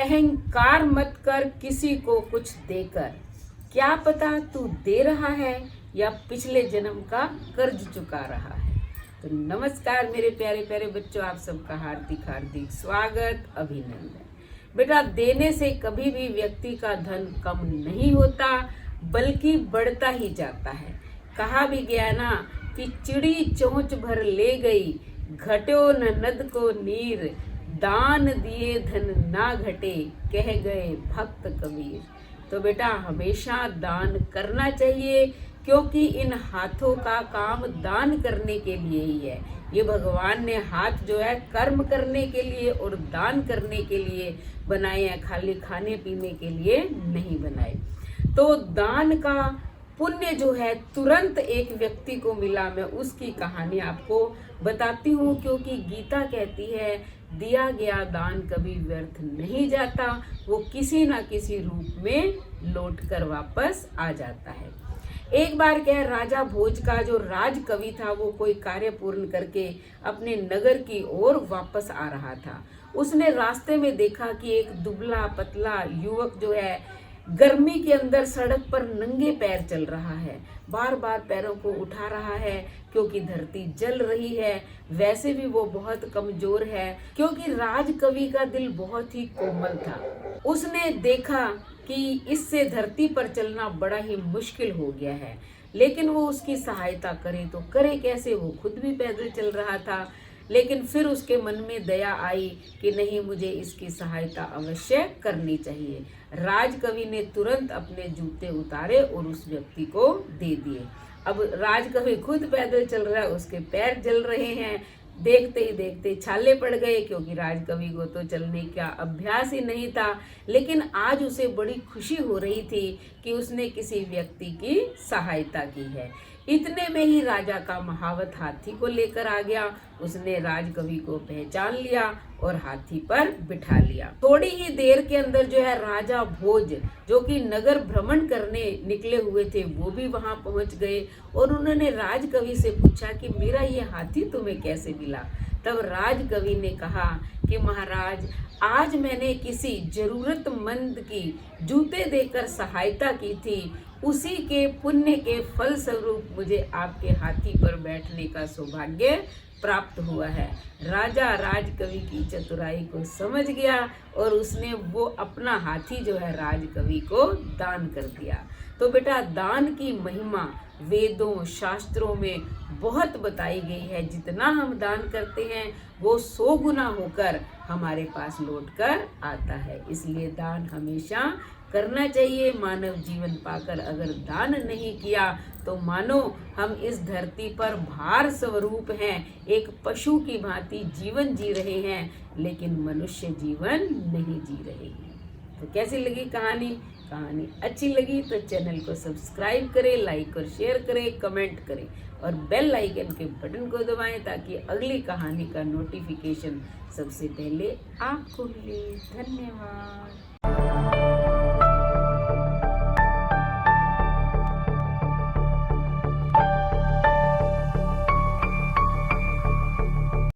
अहंकार मत कर किसी को कुछ देकर, क्या पता तू दे रहा है या पिछले जन्म का कर्ज चुका रहा है। तो नमस्कार मेरे प्यारे प्यारे बच्चों, आप सबका हार्दिक हार्दिक स्वागत, अभिनंदन। बेटा, देने से कभी भी व्यक्ति का धन कम नहीं होता बल्कि बढ़ता ही जाता है। कहा भी गया ना कि चिड़ी चोंच भर ले गई, घटो न नद को नीर, दान दिए धन ना घटे, कह गए भक्त कबीर। तो बेटा, हमेशा दान करना चाहिए, क्योंकि इन हाथों का काम दान करने के लिए ही है। ये भगवान ने हाथ जो है कर्म करने के लिए और दान करने के लिए बनाए हैं, खाली खाने पीने के लिए नहीं बनाए। तो दान का पुण्य जो है तुरंत एक व्यक्ति को मिला। मैं उसकी कहानी आपको बताती हूँ, क्योंकि गीता कहती है दिया गया दान कभी व्यर्थ नहीं जाता, वो किसी ना किसी रूप में लौट कर वापस आ जाता है। एक बार क्या, राजा भोज का जो राज कवि था वो कोई कार्य पूर्ण करके अपने नगर की ओर वापस आ रहा था। उसने रास्ते में देखा कि एक दुबला पतला युवक जो है गर्मी के अंदर सड़क पर नंगे पैर चल रहा है, बार बार पैरों को उठा रहा है क्योंकि धरती जल रही है। वैसे भी वो बहुत कमजोर है, क्योंकि राजकवि का दिल बहुत ही कोमल था। उसने देखा कि इससे धरती पर चलना बड़ा ही मुश्किल हो गया है, लेकिन वो उसकी सहायता करे तो करे कैसे, वो खुद भी पैदल चल रहा था। लेकिन फिर उसके मन में दया आई कि नहीं, मुझे इसकी सहायता अवश्य करनी चाहिए। राजकवि ने तुरंत अपने जूते उतारे और उस व्यक्ति को दे दिए। अब राजकवि खुद पैदल चल रहा है, उसके पैर जल रहे हैं। देखते ही देखते छाले पड़ गए, क्योंकि राजकवि को तो चलने का अभ्यास ही नहीं था। लेकिन आज उसे बड़ी खुशी हो रही थी कि उसने किसी व्यक्ति की सहायता की है। इतने में ही राजा का महावत हाथी को लेकर आ गया। उसने राजकवि को पहचान लिया और हाथी पर बिठा लिया। थोड़ी ही देर के अंदर जो है राजा भोज, जो कि नगर भ्रमण करने निकले हुए थे, वो भी वहां पहुंच गए और उन्होंने राजकवि से पूछा कि मेरा ये हाथी तुम्हें कैसे मिला। तब राजकवि ने कहा कि महाराज, आज मैंने किसी जरूरतमंद की जूते देकर सहायता की थी, उसी के पुण्य के फल स्वरूप मुझे आपके हाथी पर बैठने का सौभाग्य प्राप्त हुआ है। राजा राजकवि की चतुराई को समझ गया और उसने वो अपना हाथी जो है राजकवि को दान कर दिया। तो बेटा, दान की महिमा वेदों शास्त्रों में बहुत बताई गई है। जितना हम दान करते हैं वो 100 गुना होकर हमारे पास लौट कर आता है। इसलिए दान हमेशा करना चाहिए। मानव जीवन पाकर अगर दान नहीं किया तो मानो हम इस धरती पर भार स्वरूप हैं, एक पशु की भांति जीवन जी रहे हैं, लेकिन मनुष्य जीवन नहीं जी रहे हैं। तो कैसी लगी कहानी? कहानी अच्छी लगी तो चैनल को सब्सक्राइब करें, लाइक और शेयर करें, कमेंट करें और बेल आइकन के बटन को दबाएं, ताकि अगली कहानी का नोटिफिकेशन सबसे पहले आपको मिले। धन्यवाद।